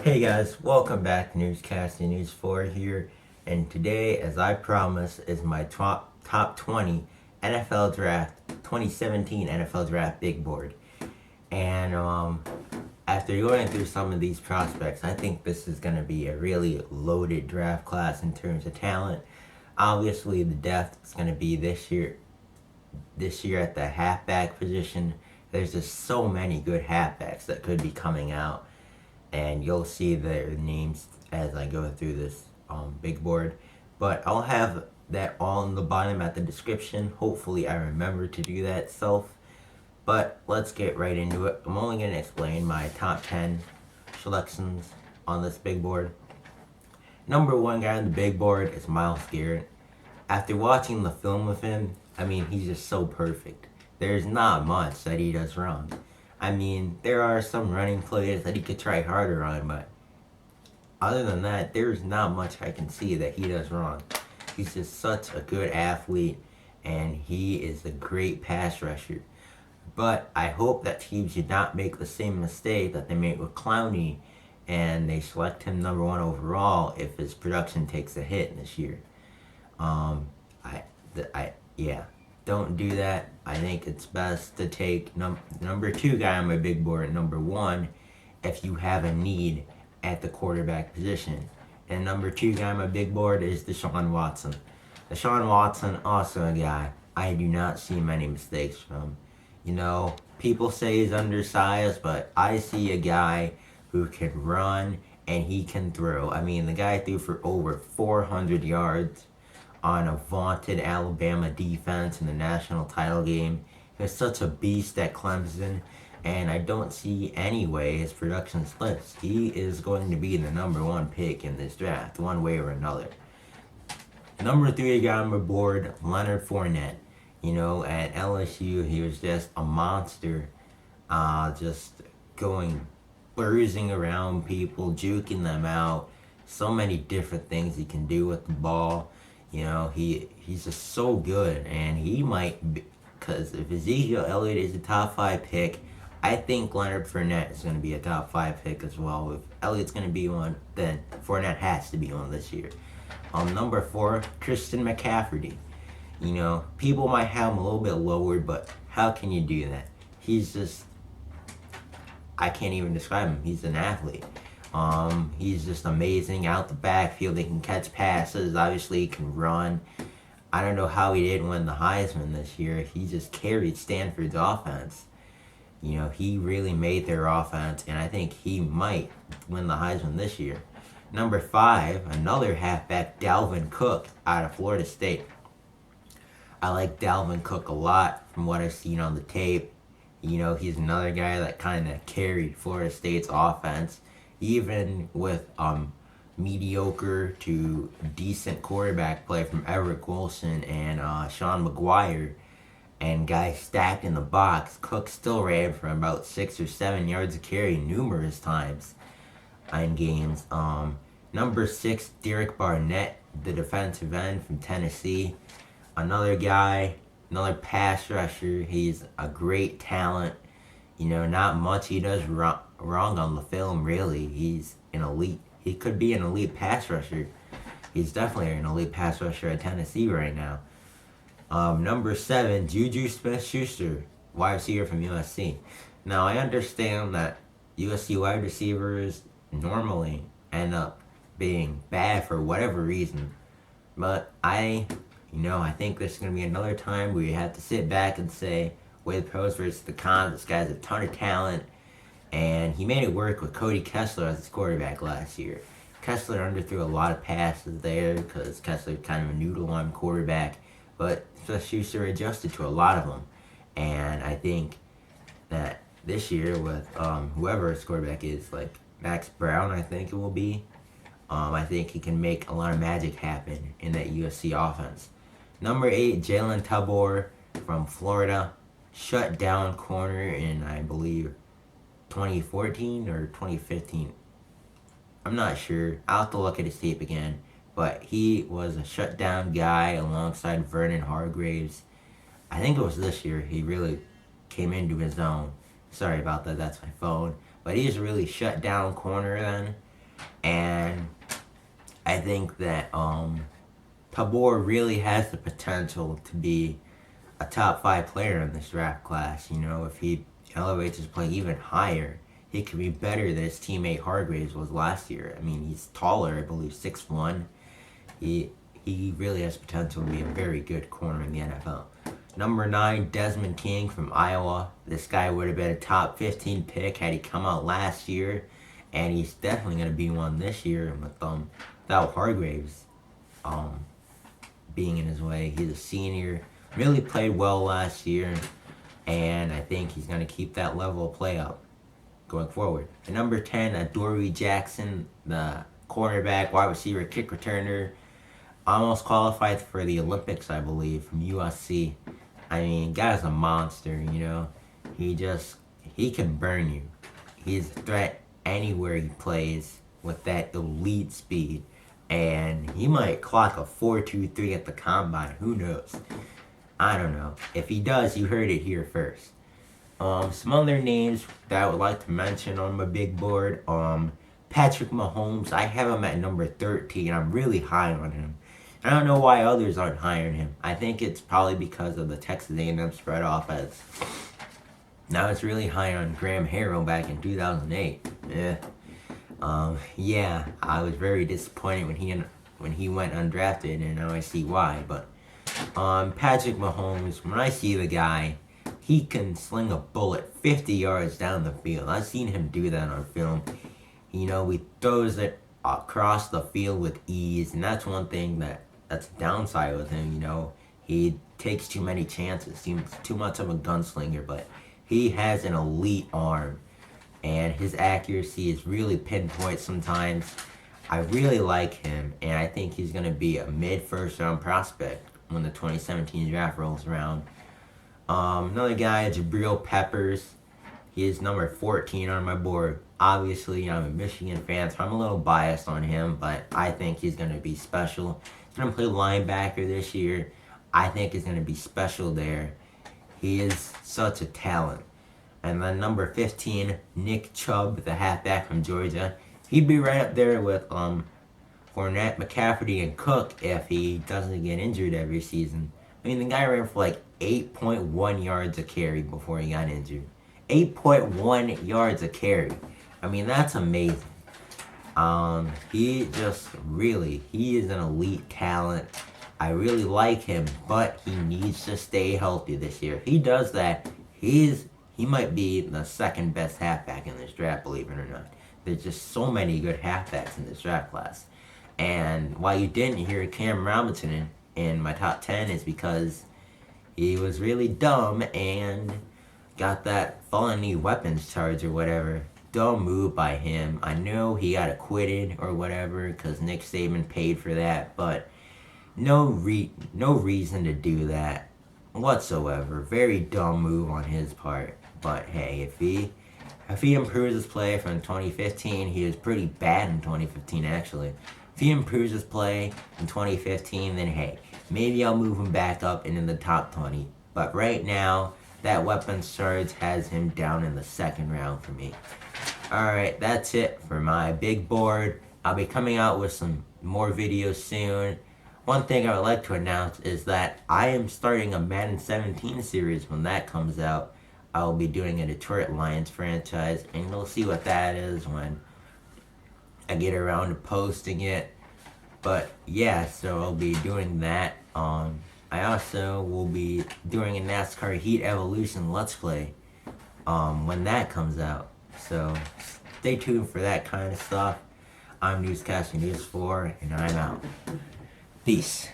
Hey guys, welcome back to Newscasting News 4 here, and today, as I promised, is my top 20 NFL Draft, 2017 NFL Draft Big Board. And after going through some of these prospects, I think this is going to be a really loaded draft class in terms of talent. Obviously, the depth is going to be this year at the halfback position. There's just so many good halfbacks that could be coming out, and you'll see their names as I go through this big board. But I'll have that all in the bottom at the description. Hopefully I remember to do that self. But let's get right into it. I'm only going to explain my top 10 selections on this big board. Number one guy on the big board is Myles Garrett. After watching the film of him, he's just so perfect. There's not much that he does wrong. There are some running plays that he could try harder on, but other than that, there's not much I can see that he does wrong. He's just such a good athlete, and he is a great pass rusher. But I hope that teams do not make the same mistake that they made with Clowney, and they select him number one overall if his production takes a hit this year. Don't do that. I think it's best to take number two guy on my big board, number one, if you have a need at the quarterback position. And number two guy on my big board is Deshaun Watson. Deshaun Watson, also a guy I do not see many mistakes from. People say he's undersized, but I see a guy who can run and he can throw. The guy threw for over 400 yards on a vaunted Alabama defense in the national title game. He was such a beast at Clemson, and I don't see any way his production slips. He is going to be the number one pick in this draft, one way or another. Number three guy on my board, Leonard Fournette. At LSU, he was just a monster, just bruising around people, juking them out. So many different things he can do with the ball. He's just so good, and he might be, because if Ezekiel Elliott is a top 5 pick, I think Leonard Fournette is going to be a top 5 pick as well. If Elliott's going to be one, then Fournette has to be one this year. Number 4, Christian McCaffrey. People might have him a little bit lowered, but how can you do that? He's just, I can't even describe him. He's an athlete. He's just amazing out the backfield. He can catch passes. Obviously, he can run. I don't know how he didn't win the Heisman this year. He just carried Stanford's offense. He really made their offense, and I think he might win the Heisman this year. Number 5, another halfback, Dalvin Cook out of Florida State. I like Dalvin Cook a lot from what I've seen on the tape. He's another guy that kind of carried Florida State's offense, even with mediocre to decent quarterback play from Everett Wilson and Sean McGuire, and guys stacked in the box. Cook still ran for about 6 or 7 yards a carry numerous times in games. Number 6, Derek Barnett, the defensive end from Tennessee. Another guy, another pass rusher. He's a great talent. Not much he does wrong on the film, really. He's an elite. He could be an elite pass rusher. He's definitely an elite pass rusher at Tennessee right now. Number 7, JuJu Smith-Schuster, wide receiver from USC. Now, I understand that USC wide receivers normally end up being bad for whatever reason. But I think this is going to be another time where you have to sit back and say, with pros versus the cons, this guy's a ton of talent. And he made it work with Cody Kessler as his quarterback last year. Kessler underthrew a lot of passes there because Kessler's kind of a noodle-arm quarterback. But Schuster adjusted to a lot of them. And I think that this year with whoever his quarterback is, like Max Brown, I think it will be, I think he can make a lot of magic happen in that USC offense. Number 8, Jalen Tabor from Florida. Shut down corner in, I believe, 2014 or 2015. I'm not sure. I'll have to look at his tape again. But he was a shutdown guy alongside Vernon Hargreaves. I think it was this year he really came into his own. Sorry about that, that's my phone. But he's a really shut down corner then. And I think that Tabor really has the potential to be a top 5 player in this draft class. You know, if he elevates his play even higher, he could be better than his teammate Hargraves was last year. I mean, he's taller, I believe 6'1". He really has potential to be a very good corner in the NFL. Number 9, Desmond King from Iowa. This guy would have been a top 15 pick had he come out last year, and he's definitely going to be one this year without Hargraves being in his way. He's a senior, really played well last year, and I think he's going to keep that level of play up going forward. And number 10, Adoree Jackson, the cornerback, wide receiver, kick returner, almost qualified for the Olympics, I believe, from USC. I mean, guy's a monster, you know. He can burn you. He's a threat anywhere he plays with that elite speed. And he might clock a 4.23 at the combine. Who knows? I don't know. If he does, you heard it here first. Some other names that I would like to mention on my big board. Patrick Mahomes. I have him at number 13. I'm really high on him. I don't know why others aren't higher than him. I think it's probably because of the Texas A&M spread offense. Now it's really high on Graham Harrell back in 2008. Yeah, I was very disappointed when he went undrafted, and now I see why. But Patrick Mahomes, when I see the guy, he can sling a bullet 50 yards down the field. I've seen him do that on film. You know, he throws it across the field with ease, and that's one thing that's a downside with him. You know, he takes too many chances. He's too much of a gunslinger, but he has an elite arm, and his accuracy is really pinpoint sometimes. I really like him, and I think he's going to be a mid-first round prospect when the 2017 draft rolls around. Another guy, Jabril Peppers. He is number 14 on my board. Obviously, I'm a Michigan fan, so I'm a little biased on him, but I think he's going to be special. He's going to play linebacker this year. I think he's going to be special there. He is such a talent. And then number 15, Nick Chubb, the halfback from Georgia. He'd be right up there with Fournette, McCaffrey, and Cook if he doesn't get injured every season. I mean, the guy ran for like 8.1 yards a carry before he got injured. 8.1 yards a carry. I mean, that's amazing. He is an elite talent. I really like him, but he needs to stay healthy this year. If he does that, he might be the second best halfback in this draft, believe it or not. There's just so many good halfbacks in this draft class. And why you didn't hear Cam Robinson in my top 10 is because he was really dumb and got that felony weapons charge or whatever. Dumb move by him. I know he got acquitted or whatever because Nick Saban paid for that, but no reason to do that whatsoever. Very dumb move on his part. But hey, if he improves his play from 2015, he was pretty bad in 2015 actually. If he improves his play in 2015, then hey, maybe I'll move him back up into the top 20. But right now, that weapons charge has him down in the second round for me. Alright, that's it for my big board. I'll be coming out with some more videos soon. One thing I would like to announce is that I am starting a Madden 17 series when that comes out. I'll be doing a Detroit Lions franchise, and you'll see what that is when I get around to posting it. But yeah, so I'll be doing that. I also will be doing a NASCAR Heat Evolution Let's Play when that comes out. So stay tuned for that kind of stuff. I'm Newscaster News 4, and I'm out. Peace.